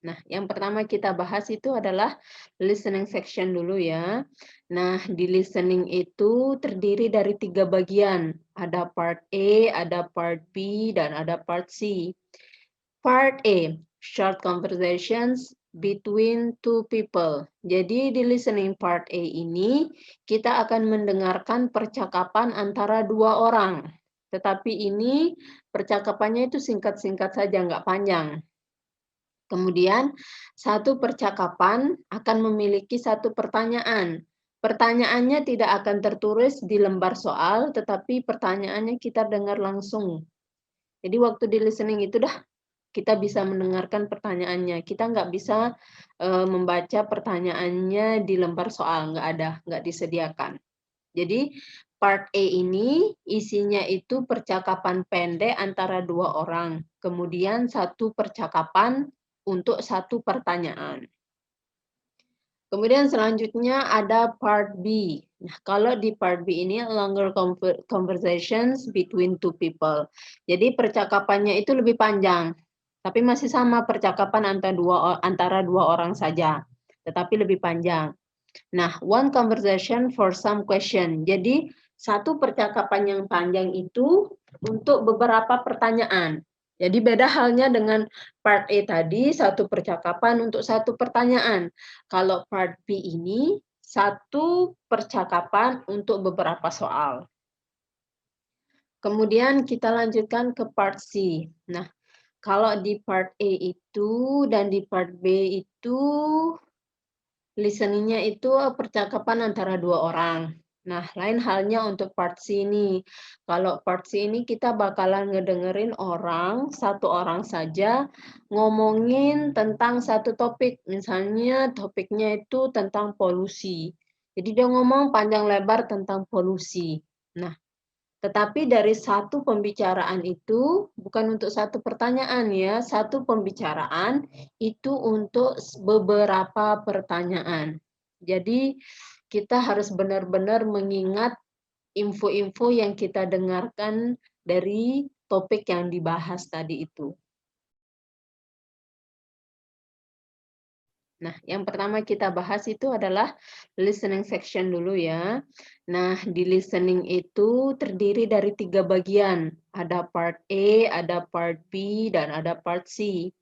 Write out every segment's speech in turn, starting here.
Nah, yang pertama kita bahas itu adalah listening section dulu ya. Nah, di listening itu terdiri dari 3 bagian. Ada part A, ada part B, dan ada part C. Part A, short conversations between two people. Jadi di listening part A ini kita akan mendengarkan percakapan antara dua orang. Tetapi ini percakapannya itu singkat-singkat saja, nggak panjang. Kemudian, satu percakapan akan memiliki satu pertanyaan. Pertanyaannya tidak akan tertulis di lembar soal, tetapi pertanyaannya kita dengar langsung. Jadi waktu di listening itu dah kita bisa mendengarkan pertanyaannya. Kita nggak bisa membaca pertanyaannya di lembar soal, nggak ada, nggak disediakan. Jadi part A ini isinya itu percakapan pendek antara dua orang, kemudian satu percakapan untuk satu pertanyaan. Kemudian selanjutnya ada part B. Nah, kalau di part B ini longer conversations between two people. Jadi percakapannya itu lebih panjang, tapi masih sama percakapan antara dua orang saja, tetapi lebih panjang. Nah, one conversation for some question. Jadi satu percakapan yang panjang itu untuk beberapa pertanyaan. Jadi beda halnya dengan part A tadi, satu percakapan untuk satu pertanyaan. Kalau part B ini, satu percakapan untuk beberapa soal. Kemudian kita lanjutkan ke part C. Nah, kalau di part A itu dan di part B itu, listening-nya itu percakapan antara dua orang. Nah, lain halnya untuk part C ini. Kalau part C ini kita bakalan ngedengerin satu orang saja, ngomongin tentang satu topik. Misalnya topiknya itu tentang polusi. Jadi dia ngomong panjang lebar tentang polusi. Nah, tetapi dari satu pembicaraan itu bukan untuk satu pertanyaan ya, satu pembicaraan itu untuk beberapa pertanyaan. Jadi kita harus benar-benar mengingat info-info yang kita dengarkan dari topik yang dibahas tadi itu. Nah, yang pertama kita bahas itu adalah listening section dulu ya. Nah, di listening itu terdiri dari 3 bagian. Ada part A, ada part B, dan ada part C.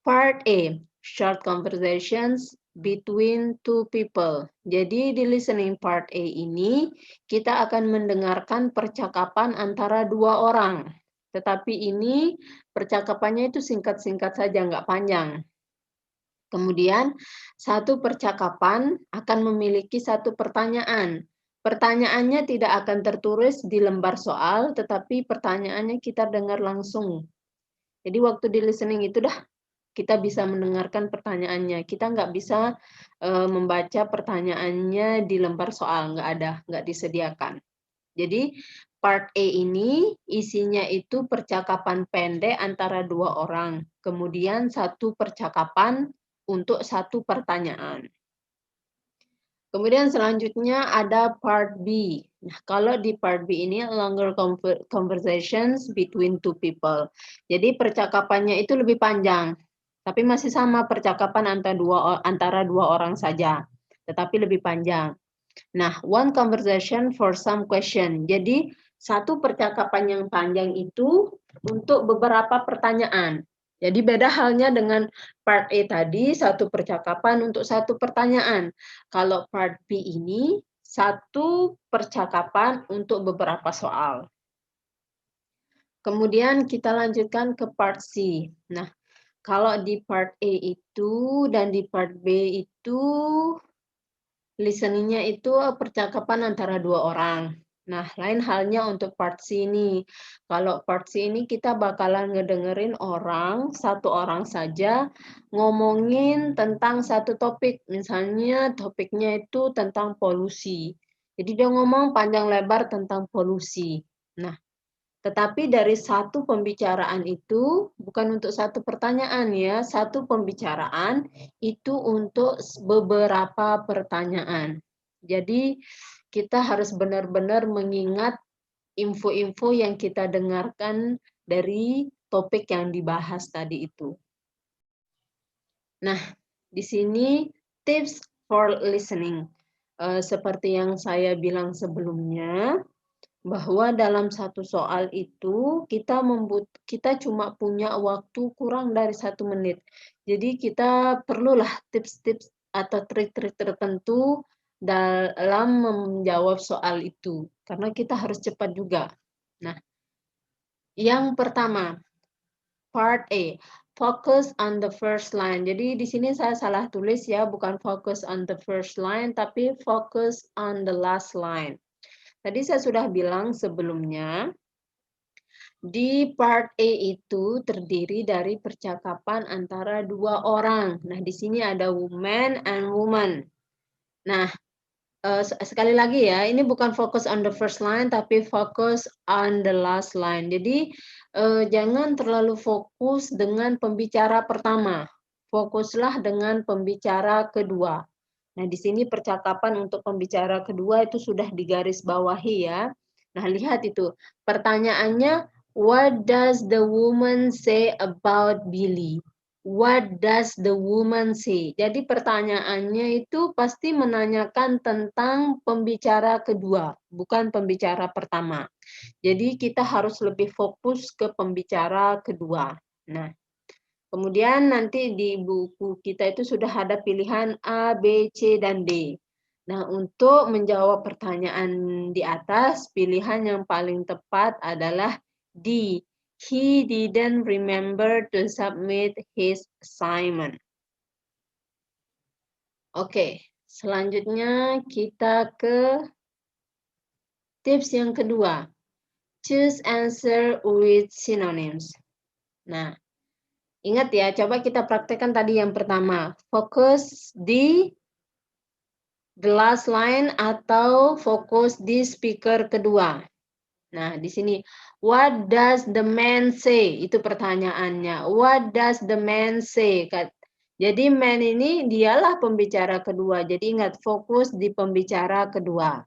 Part A, short conversations between two people. Jadi di listening part A ini kita akan mendengarkan percakapan antara dua orang. Tetapi ini percakapannya itu singkat-singkat saja, nggak panjang. Kemudian, satu percakapan akan memiliki satu pertanyaan. Pertanyaannya tidak akan tertulis di lembar soal, tetapi pertanyaannya kita dengar langsung. Jadi waktu di listening itu dah kita bisa mendengarkan pertanyaannya. Kita nggak bisa membaca pertanyaannya di lembar soal, nggak ada, nggak disediakan. Jadi part A ini isinya itu percakapan pendek antara dua orang, kemudian satu percakapan untuk satu pertanyaan. Kemudian selanjutnya ada part B. Nah, kalau di part B ini longer conversations between two people. Jadi percakapannya itu lebih panjang, tapi masih sama percakapan antara dua orang saja, tetapi lebih panjang. Nah, one conversation for some question. Jadi satu percakapan yang panjang itu untuk beberapa pertanyaan. Jadi beda halnya dengan part A tadi, satu percakapan untuk satu pertanyaan. Kalau part B ini, satu percakapan untuk beberapa soal. Kemudian kita lanjutkan ke part C. Nah, kalau di part A itu dan di part B itu, listening-nya itu percakapan antara dua orang. Nah, lain halnya untuk part C ini. Kalau part C ini kita bakalan ngedengerin satu orang saja, ngomongin tentang satu topik. Misalnya topiknya itu tentang polusi. Jadi dia ngomong panjang lebar tentang polusi. Nah, tetapi dari satu pembicaraan itu bukan untuk satu pertanyaan ya, satu pembicaraan itu untuk beberapa pertanyaan. Jadi kita harus benar-benar mengingat info-info yang kita dengarkan dari topik yang dibahas tadi itu. Nah, di sini tips for listening. Seperti yang saya bilang sebelumnya, bahwa dalam satu soal itu kita cuma punya waktu kurang dari 1 menit. Jadi kita perlulah tips-tips atau trik-trik tertentu dalam menjawab soal itu, karena kita harus cepat juga. Nah, yang pertama, part A, focus on the first line. Jadi di sini saya salah tulis ya, bukan focus on the first line, tapi focus on the last line. Tadi saya sudah bilang sebelumnya, di part A itu terdiri dari percakapan antara 2 orang. Nah, di sini ada woman and woman. Nah, sekali lagi ya, ini bukan focus on the first line, tapi focus on the last line. Jadi, jangan terlalu fokus dengan pembicara pertama. Fokuslah dengan pembicara kedua. Nah, di sini percakapan untuk pembicara kedua itu sudah digarisbawahi ya. Nah, lihat itu. Pertanyaannya, what does the woman say about Billy? What does the woman say? Jadi pertanyaannya itu pasti menanyakan tentang pembicara kedua, bukan pembicara pertama. Jadi kita harus lebih fokus ke pembicara kedua. Nah, kemudian nanti di buku kita itu sudah ada pilihan A, B, C, dan D. Nah, untuk menjawab pertanyaan di atas, pilihan yang paling tepat adalah D. He didn't remember to submit his assignment. Oke, selanjutnya kita ke tips yang kedua. Choose answer with synonyms. Nah, ingat ya, coba kita praktekkan tadi yang pertama. Fokus di the last line atau fokus di speaker kedua. Nah, di sini, what does the man say? Itu pertanyaannya. What does the man say? Jadi man ini dialah pembicara kedua. Jadi ingat, fokus di pembicara kedua.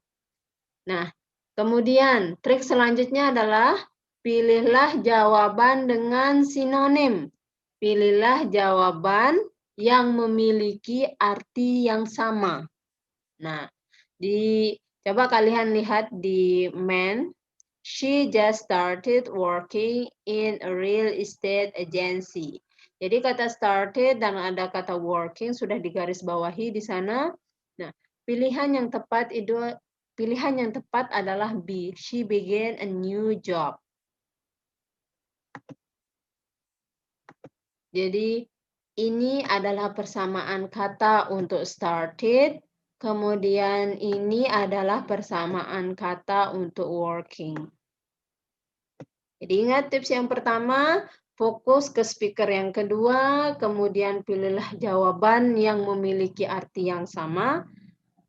Nah, kemudian trik selanjutnya adalah pilihlah jawaban dengan sinonim. Pilihlah jawaban yang memiliki arti yang sama. Nah, coba kalian lihat di man. She just started working in a real estate agency. Jadi kata started dan ada kata working sudah digarisbawahi di sana. Nah, pilihan yang tepat adalah B. She began a new job. Jadi ini adalah persamaan kata untuk started. Kemudian ini adalah persamaan kata untuk working. Jadi ingat tips yang pertama, fokus ke speaker yang kedua, kemudian pilihlah jawaban yang memiliki arti yang sama.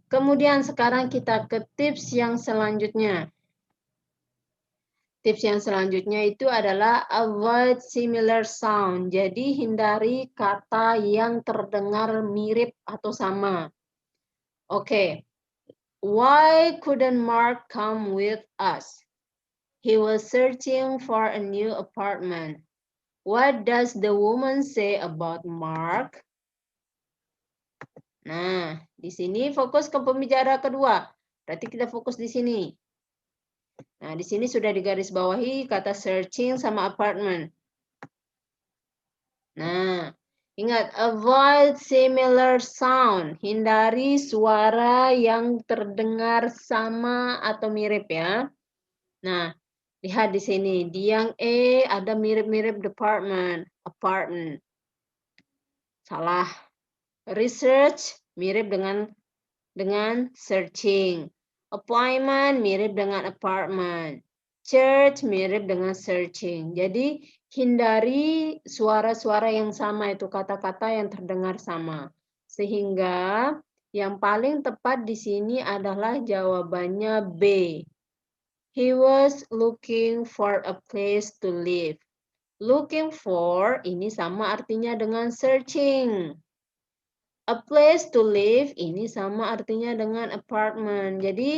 Kemudian sekarang kita ke tips yang selanjutnya. Tips yang selanjutnya itu adalah avoid similar sound. Jadi hindari kata yang terdengar mirip atau sama. Oke. Why couldn't Mark come with us? He was searching for a new apartment. What does the woman say about Mark? Nah, di sini fokus ke pembicara kedua. Berarti kita fokus di sini. Nah, di sini sudah digarisbawahi kata searching sama apartment. Nah, ingat, avoid similar sound. Hindari suara yang terdengar sama atau mirip ya. Nah, lihat di sini. Di yang E ada mirip-mirip department, apartment. Salah. Research mirip dengan searching. Appointment mirip dengan apartment. Church mirip dengan searching. Jadi hindari suara-suara yang sama, itu kata-kata yang terdengar sama. Sehingga yang paling tepat di sini adalah jawabannya B. He was looking for a place to live. Looking for ini sama artinya dengan searching. A place to live ini sama artinya dengan apartment. Jadi